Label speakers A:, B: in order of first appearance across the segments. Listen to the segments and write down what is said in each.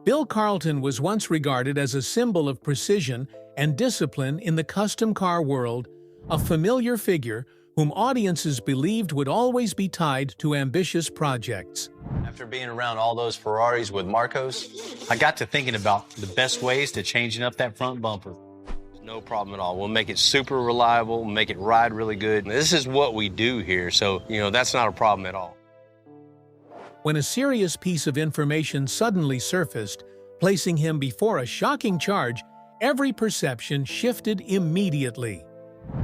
A: Bill Carlton was once regarded as a symbol of precision and discipline in the custom car world, a familiar figure whom audiences believed would always be tied to ambitious projects.
B: After being around all those Ferraris with Marcos, I got to thinking about the best ways to changing up that front bumper. No problem at all. We'll make it super reliable, make it ride really good. This is what we do here, so, that's not a problem at all.
A: When a serious piece of information suddenly surfaced, placing him before a shocking charge, every perception shifted immediately.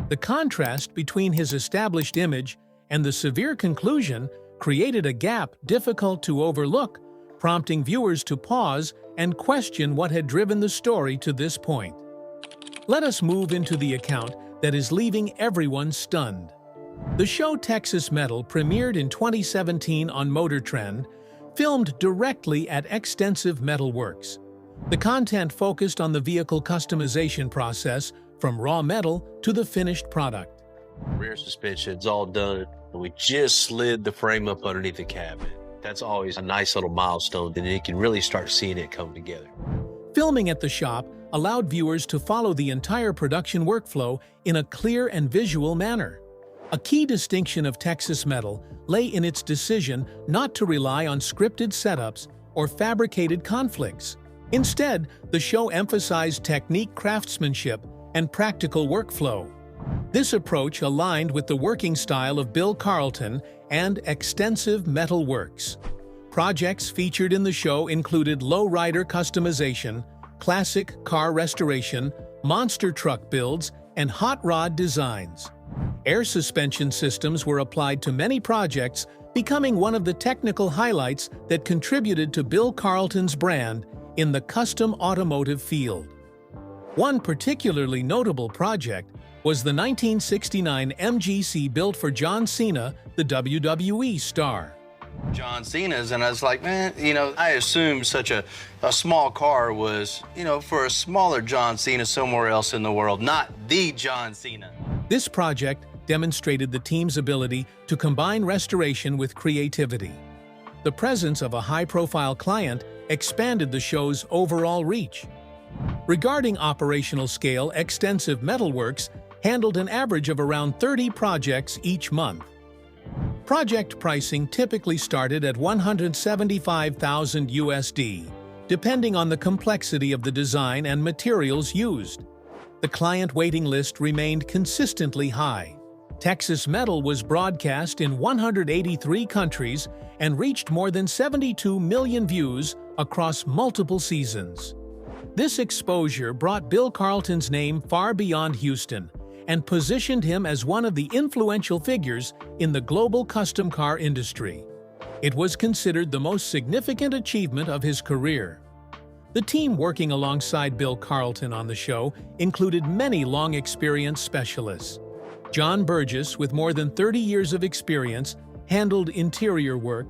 A: The contrast between his established image and the severe conclusion created a gap difficult to overlook, prompting viewers to pause and question what had driven the story to this point. Let us move into the account that is leaving everyone stunned. The show Texas Metal premiered in 2017 on Motor Trend, filmed directly at Extensive Metal Works. The content focused on the vehicle customization process from raw metal to the finished product.
B: Rear suspension's all done, and we just slid the frame up underneath the cabin. That's always a nice little milestone, and you can really start seeing it come together.
A: Filming at the shop allowed viewers to follow the entire production workflow in a clear and visual manner. A key distinction of Texas Metal lay in its decision not to rely on scripted setups or fabricated conflicts. Instead, the show emphasized technique, craftsmanship, and practical workflow. This approach aligned with the working style of Bill Carlton and Extensive Metal Works. Projects featured in the show included lowrider customization, classic car restoration, monster truck builds, and hot rod designs. Air suspension systems were applied to many projects, becoming one of the technical highlights that contributed to Bill Carlton's brand in the custom automotive field. One particularly notable project was the 1969 MGC built for John Cena, the WWE star.
B: John Cena's, and I was like, man, I assumed such a small car was, for a smaller John Cena somewhere else in the world, not the John Cena.
A: This project demonstrated the team's ability to combine restoration with creativity. The presence of a high-profile client expanded the show's overall reach. Regarding operational scale, Extensive Metal Works handled an average of around 30 projects each month. Project pricing typically started at $175,000 USD, depending on the complexity of the design and materials used. The client waiting list remained consistently high. Texas Metal was broadcast in 183 countries and reached more than 72 million views across multiple seasons. This exposure brought Bill Carlton's name far beyond Houston and positioned him as one of the influential figures in the global custom car industry. It was considered the most significant achievement of his career. The team working alongside Bill Carlton on the show included many long-experienced specialists. John Burgess, with more than 30 years of experience, handled interior work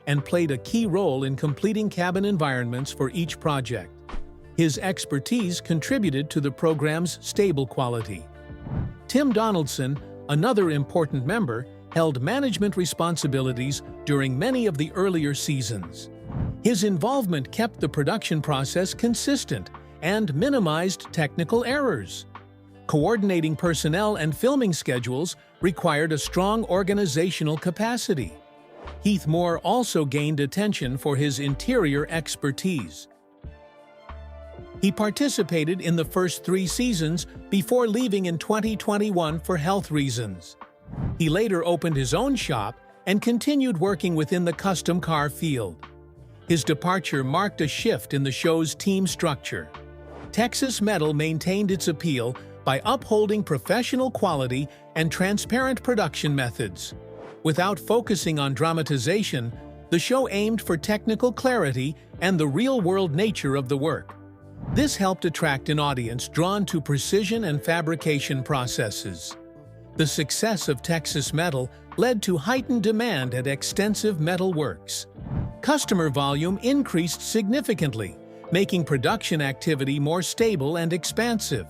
A: and played a key role in completing cabin environments for each project. His expertise contributed to the program's stable quality. Tim Donaldson, another important member, held management responsibilities during many of the earlier seasons. His involvement kept the production process consistent and minimized technical errors. Coordinating personnel and filming schedules required a strong organizational capacity. Heath Moore also gained attention for his interior expertise. He participated in the first 3 seasons before leaving in 2021 for health reasons. He later opened his own shop and continued working within the custom car field. His departure marked a shift in the show's team structure. Texas Metal maintained its appeal by upholding professional quality and transparent production methods. Without focusing on dramatization, the show aimed for technical clarity and the real-world nature of the work. This helped attract an audience drawn to precision and fabrication processes. The success of Texas Metal led to heightened demand at Extensive Metal Works. Customer volume increased significantly, making production activity more stable and expansive.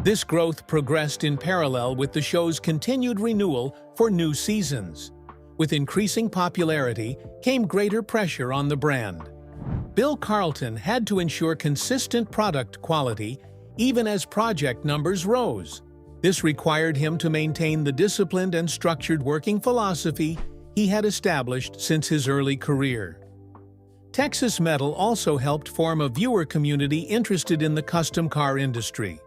A: This growth progressed in parallel with the show's continued renewal for new seasons. With increasing popularity came greater pressure on the brand. Bill Carlton had to ensure consistent product quality even as project numbers rose. This required him to maintain the disciplined and structured working philosophy he had established since his early career. Texas Metal also helped form a viewer community interested in the custom car industry.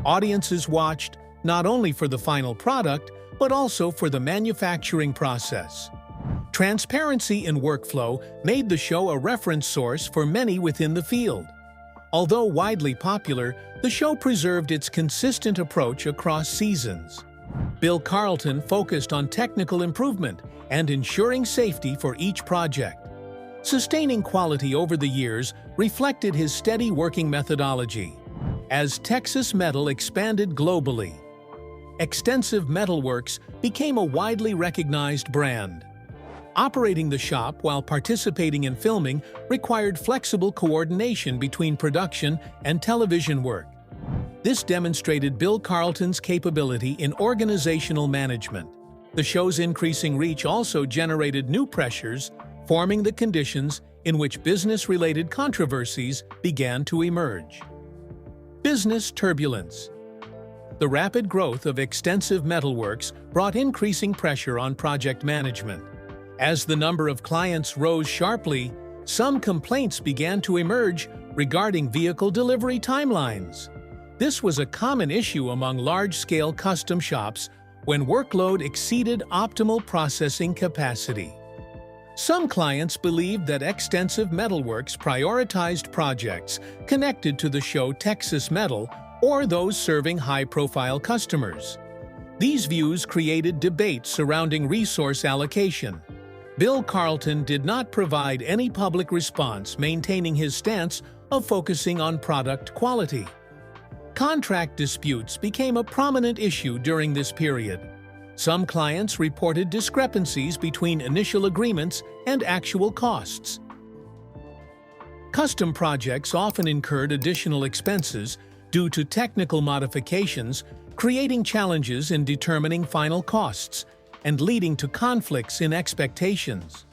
A: Audiences watched not only for the final product, but also for the manufacturing process. Transparency in workflow made the show a reference source for many within the field. Although widely popular, the show preserved its consistent approach across seasons. Bill Carlton focused on technical improvement and ensuring safety for each project. Sustaining quality over the years reflected his steady working methodology. As Texas Metal expanded globally, Extensive Metalworks became a widely recognized brand. Operating the shop while participating in filming required flexible coordination between production and television work. This demonstrated Bill Carlton's capability in organizational management. The show's increasing reach also generated new pressures, forming the conditions in which business-related controversies began to emerge. Business turbulence. The rapid growth of Extensive Metalworks brought increasing pressure on project management. As the number of clients rose sharply, some complaints began to emerge regarding vehicle delivery timelines. This was a common issue among large-scale custom shops when workload exceeded optimal processing capacity. Some clients believed that Extensive Metalworks prioritized projects connected to the show Texas Metal or those serving high-profile customers. These views created debate surrounding resource allocation. Bill Carlton did not provide any public response, maintaining his stance of focusing on product quality. Contract disputes became a prominent issue during this period. Some clients reported discrepancies between initial agreements and actual costs. Custom projects often incurred additional expenses due to technical modifications, creating challenges in determining final costs and leading to conflicts in expectations.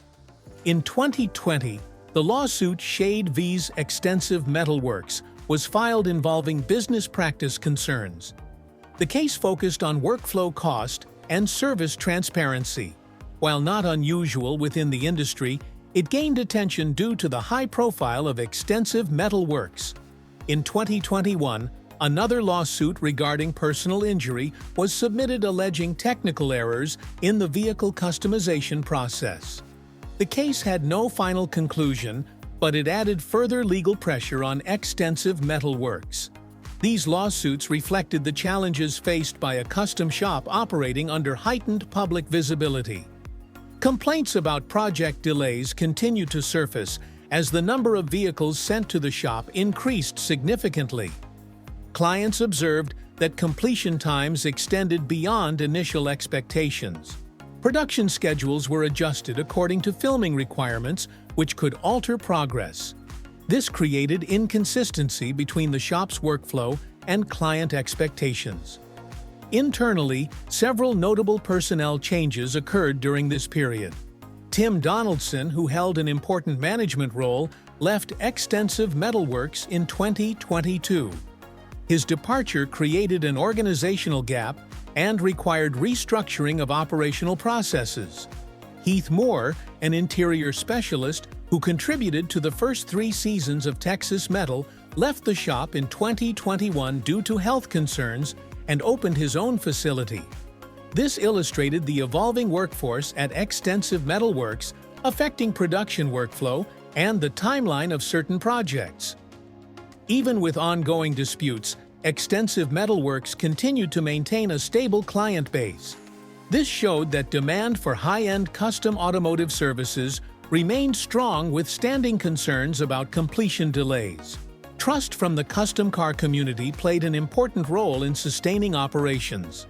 A: In 2020, the lawsuit Shade vs. Extensive Metalworks was filed involving business practice concerns. The case focused on workflow cost and service transparency. While not unusual within the industry, it gained attention due to the high profile of Extensive Metalworks. In 2021, another lawsuit regarding personal injury was submitted alleging technical errors in the vehicle customization process. The case had no final conclusion, but it added further legal pressure on Extensive Metalworks. These lawsuits reflected the challenges faced by a custom shop operating under heightened public visibility. Complaints about project delays continued to surface as the number of vehicles sent to the shop increased significantly. Clients observed that completion times extended beyond initial expectations. Production schedules were adjusted according to filming requirements, which could alter progress. This created inconsistency between the shop's workflow and client expectations. Internally, several notable personnel changes occurred during this period. Tim Donaldson, who held an important management role, left Extensive Metalworks in 2022. His departure created an organizational gap and required restructuring of operational processes. Heath Moore, an interior specialist who contributed to the first 3 seasons of Texas Metal, left the shop in 2021 due to health concerns and opened his own facility. This illustrated the evolving workforce at Extensive Metalworks, affecting production workflow and the timeline of certain projects. Even with ongoing disputes, Extensive Metalworks continued to maintain a stable client base. This showed that demand for high-end custom automotive services remained strong, withstanding concerns about completion delays. Trust from the custom car community played an important role in sustaining operations.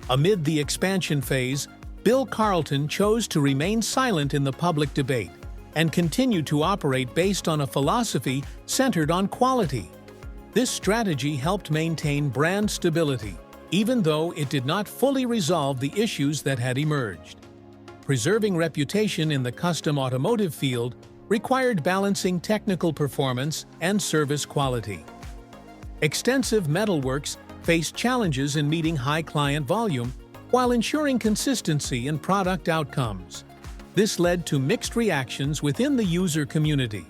A: Amid the expansion phase, Bill Carlton chose to remain silent in the public debate and continued to operate based on a philosophy centered on quality. This strategy helped maintain brand stability, even though it did not fully resolve the issues that had emerged. Preserving reputation in the custom automotive field required balancing technical performance and service quality. Extensive metalworks faced challenges in meeting high client volume while ensuring consistency in product outcomes. This led to mixed reactions within the user community.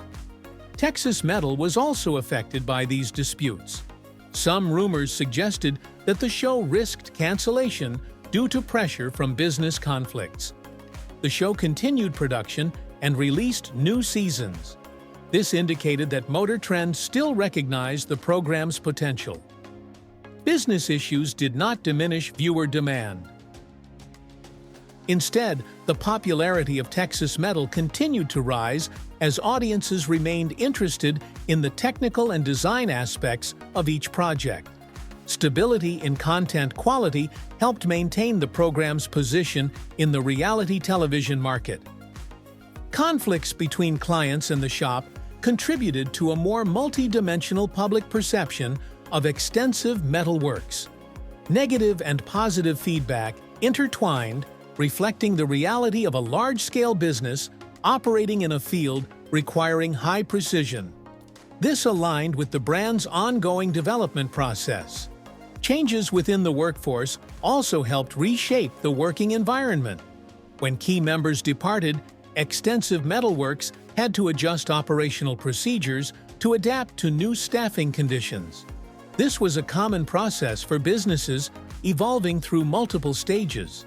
A: Texas Metal was also affected by these disputes. Some rumors suggested that the show risked cancellation due to pressure from business conflicts. The show continued production and released new seasons. This indicated that Motor Trend still recognized the program's potential. Business issues did not diminish viewer demand. Instead, the popularity of Texas Metal continued to rise as audiences remained interested in the technical and design aspects of each project. Stability in content quality helped maintain the program's position in the reality television market. Conflicts between clients and the shop contributed to a more multi-dimensional public perception of extensive metalworks. Negative and positive feedback intertwined, reflecting the reality of a large-scale business operating in a field requiring high precision. This aligned with the brand's ongoing development process. Changes within the workforce also helped reshape the working environment. When key members departed, Extensive Metalworks had to adjust operational procedures to adapt to new staffing conditions. This was a common process for businesses evolving through multiple stages.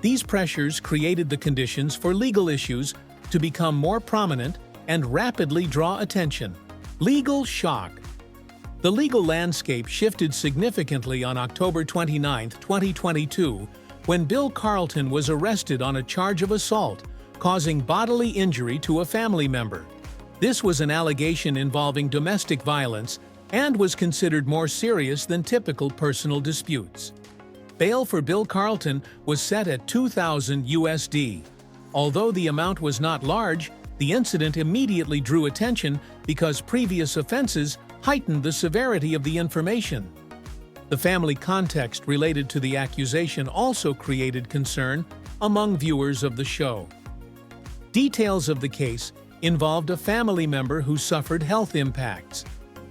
A: These pressures created the conditions for legal issues to become more prominent and rapidly draw attention. Legal shock. The legal landscape shifted significantly on October 29, 2022, when Bill Carlton was arrested on a charge of assault, causing bodily injury to a family member. This was an allegation involving domestic violence and was considered more serious than typical personal disputes. Bail for Bill Carlton was set at $2,000 USD. Although the amount was not large, the incident immediately drew attention because previous offenses heightened the severity of the information. The family context related to the accusation also created concern among viewers of the show. Details of the case involved a family member who suffered health impacts.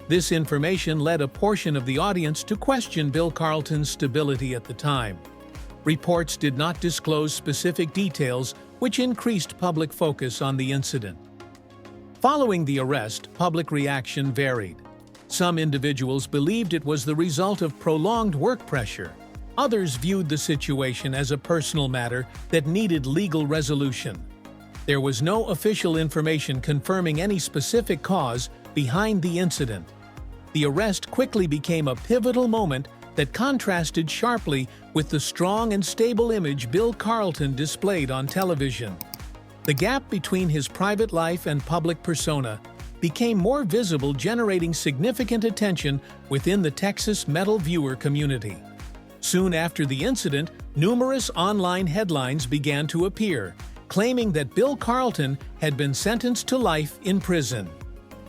A: This information led a portion of the audience to question Bill Carlton's stability at the time. Reports did not disclose specific details, which increased public focus on the incident. Following the arrest, public reaction varied. Some individuals believed it was the result of prolonged work pressure. Others viewed the situation as a personal matter that needed legal resolution. There was no official information confirming any specific cause behind the incident. The arrest quickly became a pivotal moment that contrasted sharply with the strong and stable image Bill Carlton displayed on television. The gap between his private life and public persona became more visible, generating significant attention within the Texas Metal viewer community. Soon after the incident, numerous online headlines began to appear, claiming that Bill Carlton had been sentenced to life in prison.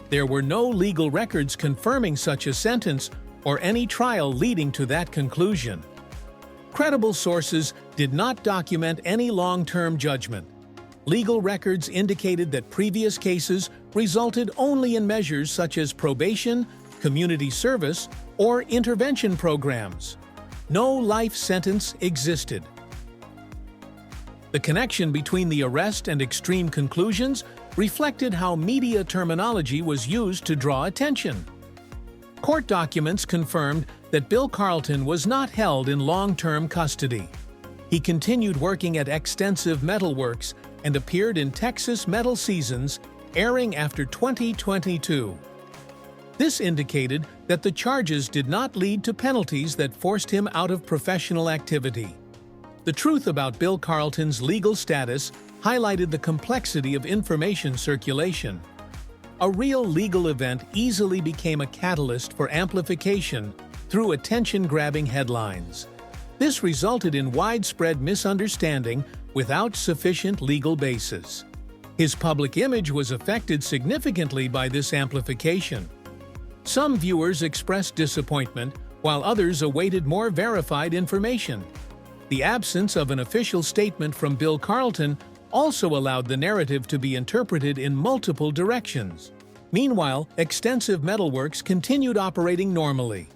A: There were no legal records confirming such a sentence or any trial leading to that conclusion. Credible sources did not document any long-term judgment. Legal records indicated that previous cases resulted only in measures such as probation, community service, or intervention programs. No life sentence existed. The connection between the arrest and extreme conclusions reflected how media terminology was used to draw attention. Court documents confirmed that Bill Carlton was not held in long-term custody. He continued working at Extensive Metalworks and appeared in Texas Metal seasons, airing after 2022. This indicated that the charges did not lead to penalties that forced him out of professional activity. The truth about Bill Carlton's legal status highlighted the complexity of information circulation. A real legal event easily became a catalyst for amplification through attention-grabbing headlines. This resulted in widespread misunderstanding without sufficient legal basis. His public image was affected significantly by this amplification. Some viewers expressed disappointment, while others awaited more verified information. The absence of an official statement from Bill Carlton also allowed the narrative to be interpreted in multiple directions. Meanwhile, Extensive Metalworks continued operating normally.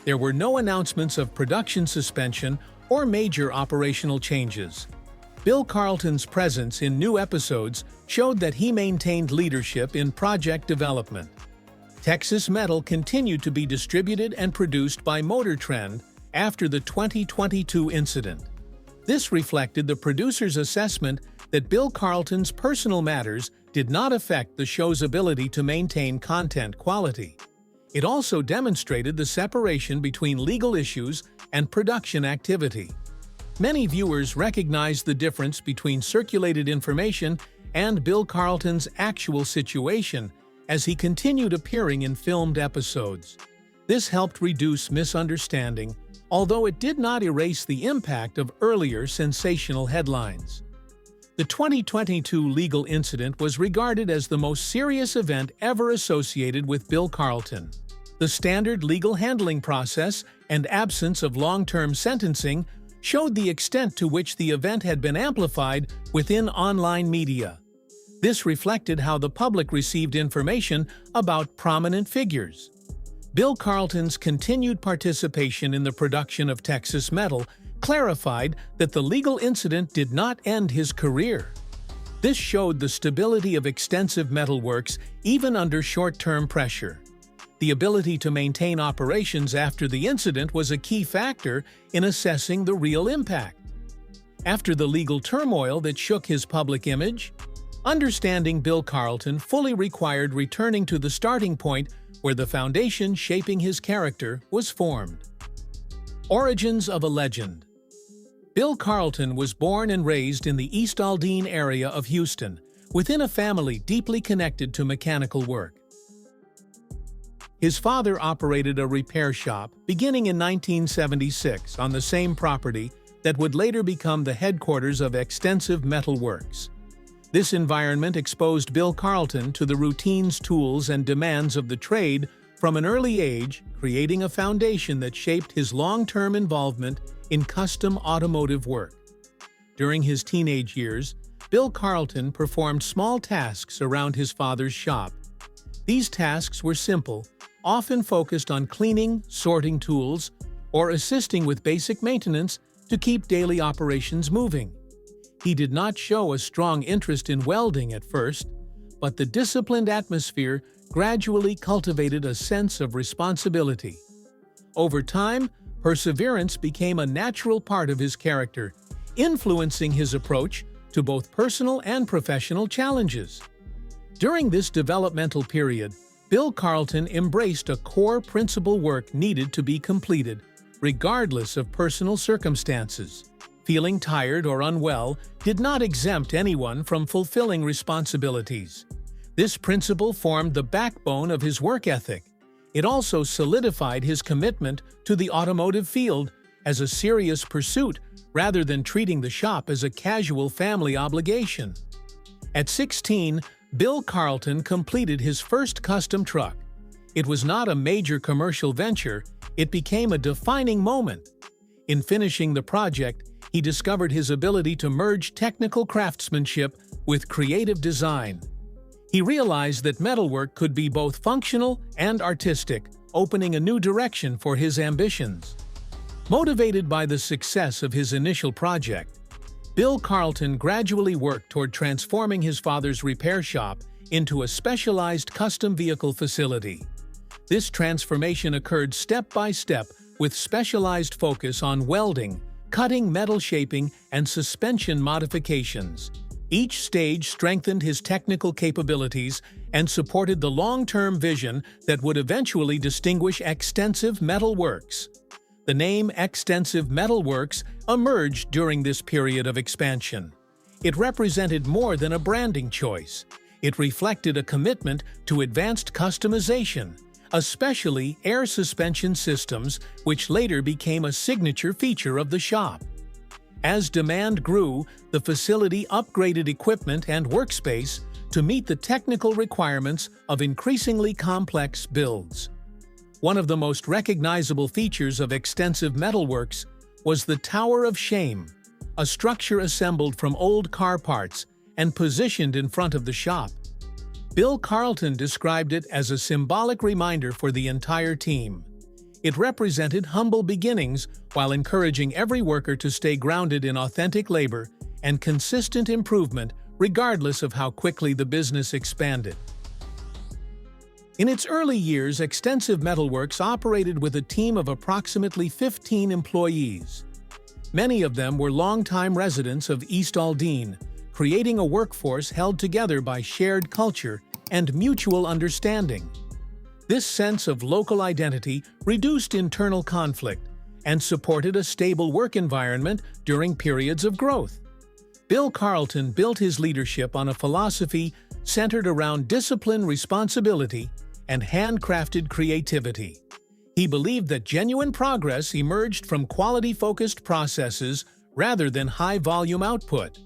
A: There were no announcements of production suspension or major operational changes. Bill Carlton's presence in new episodes showed that he maintained leadership in project development. Texas Metal continued to be distributed and produced by Motor Trend after the 2022 incident. This reflected the producer's assessment that Bill Carlton's personal matters did not affect the show's ability to maintain content quality. It also demonstrated the separation between legal issues and production activity. Many viewers recognized the difference between circulated information and Bill Carlton's actual situation as he continued appearing in filmed episodes. This helped reduce misunderstanding, although it did not erase the impact of earlier sensational headlines. The 2022 legal incident was regarded as the most serious event ever associated with Bill Carlton. The standard legal handling process and absence of long-term sentencing showed the extent to which the event had been amplified within online media. This reflected how the public received information about prominent figures. Bill Carlton's continued participation in the production of Texas Metal clarified that the legal incident did not end his career. This showed the stability of Extensive Metalworks even under short-term pressure. The ability to maintain operations after the incident was a key factor in assessing the real impact. After the legal turmoil that shook his public image, understanding Bill Carlton fully required returning to the starting point where the foundation shaping his character was formed. Origins of a legend. Bill Carlton was born and raised in the East Aldine area of Houston, within a family deeply connected to mechanical work. His father operated a repair shop beginning in 1976 on the same property that would later become the headquarters of Extensive Metalworks. This environment exposed Bill Carlton to the routines, tools, and demands of the trade from an early age, creating a foundation that shaped his long-term involvement in custom automotive work. During his teenage years, Bill Carlton performed small tasks around his father's shop. These tasks were simple, often focused on cleaning, sorting tools, or assisting with basic maintenance to keep daily operations moving. He did not show a strong interest in welding at first, but the disciplined atmosphere gradually cultivated a sense of responsibility. Over time, perseverance became a natural part of his character, influencing his approach to both personal and professional challenges. During this developmental period, Bill Carlton embraced a core principle work needed to be completed, regardless of personal circumstances. Feeling tired or unwell did not exempt anyone from fulfilling responsibilities. This principle formed the backbone of his work ethic. It also solidified his commitment to the automotive field as a serious pursuit rather than treating the shop as a casual family obligation. At 16, Bill Carlton completed his first custom truck. It was not a major commercial venture, it became a defining moment. In finishing the project, he discovered his ability to merge technical craftsmanship with creative design. He realized that metalwork could be both functional and artistic, opening a new direction for his ambitions. Motivated by the success of his initial project, Bill Carlton gradually worked toward transforming his father's repair shop into a specialized custom vehicle facility. This transformation occurred step by step with specialized focus on welding, cutting, metal shaping, and suspension modifications. Each stage strengthened his technical capabilities and supported the long-term vision that would eventually distinguish Extensive Metalworks. The name Extensive Metalworks emerged during this period of expansion. It represented more than a branding choice. It reflected a commitment to advanced customization, especially air suspension systems, which later became a signature feature of the shop. As demand grew, the facility upgraded equipment and workspace to meet the technical requirements of increasingly complex builds. One of the most recognizable features of Extensive Metalworks was the Tower of Shame, a structure assembled from old car parts and positioned in front of the shop. Bill Carlton described it as a symbolic reminder for the entire team. It represented humble beginnings while encouraging every worker to stay grounded in authentic labor and consistent improvement regardless of how quickly the business expanded. In its early years, Extensive Metalworks operated with a team of approximately 15 employees. Many of them were longtime residents of East Aldine, creating a workforce held together by shared culture and mutual understanding. This sense of local identity reduced internal conflict and supported a stable work environment during periods of growth. Bill Carlton built his leadership on a philosophy centered around discipline, responsibility, and handcrafted creativity. He believed that genuine progress emerged from quality-focused processes rather than high-volume output.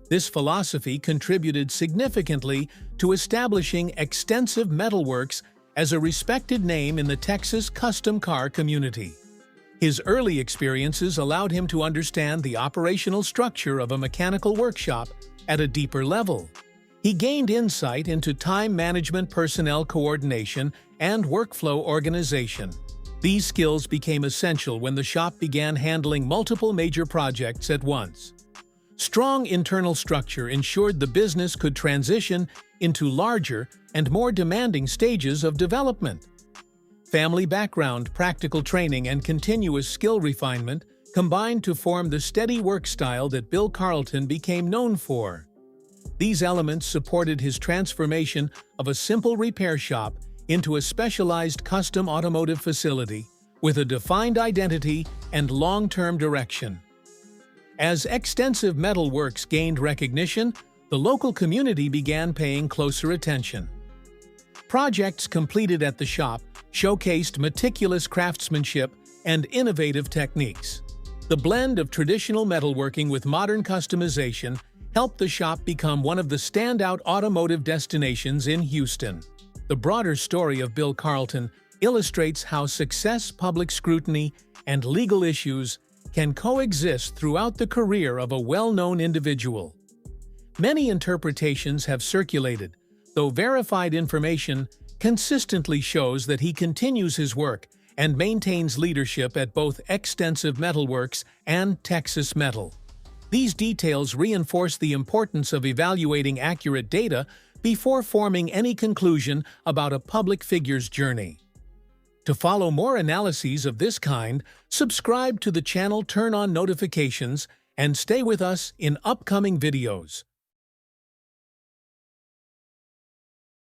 A: This philosophy contributed significantly to establishing Extensive Metalworks as a respected name in the Texas custom car community. His early experiences allowed him to understand the operational structure of a mechanical workshop at a deeper level. He gained insight into time management, personnel coordination, and workflow organization. These skills became essential when the shop began handling multiple major projects at once. Strong internal structure ensured the business could transition into larger and more demanding stages of development. Family background, practical training, and continuous skill refinement combined to form the steady work style that Bill Carlton became known for. These elements supported his transformation of a simple repair shop into a specialized custom automotive facility with a defined identity and long-term direction. As Extensive Metalworks gained recognition, the local community began paying closer attention. Projects completed at the shop showcased meticulous craftsmanship and innovative techniques. The blend of traditional metalworking with modern customization helped the shop become one of the standout automotive destinations in Houston. The broader story of Bill Carlton illustrates how success, public scrutiny, and legal issues can coexist throughout the career of a well-known individual. Many interpretations have circulated, though verified information consistently shows that he continues his work and maintains leadership at both Extensive Metalworks and Texas Metal. These details reinforce the importance of evaluating accurate data before forming any conclusion about a public figure's journey. To follow more analyses of this kind, subscribe to the channel, turn on notifications, and stay with us in upcoming videos.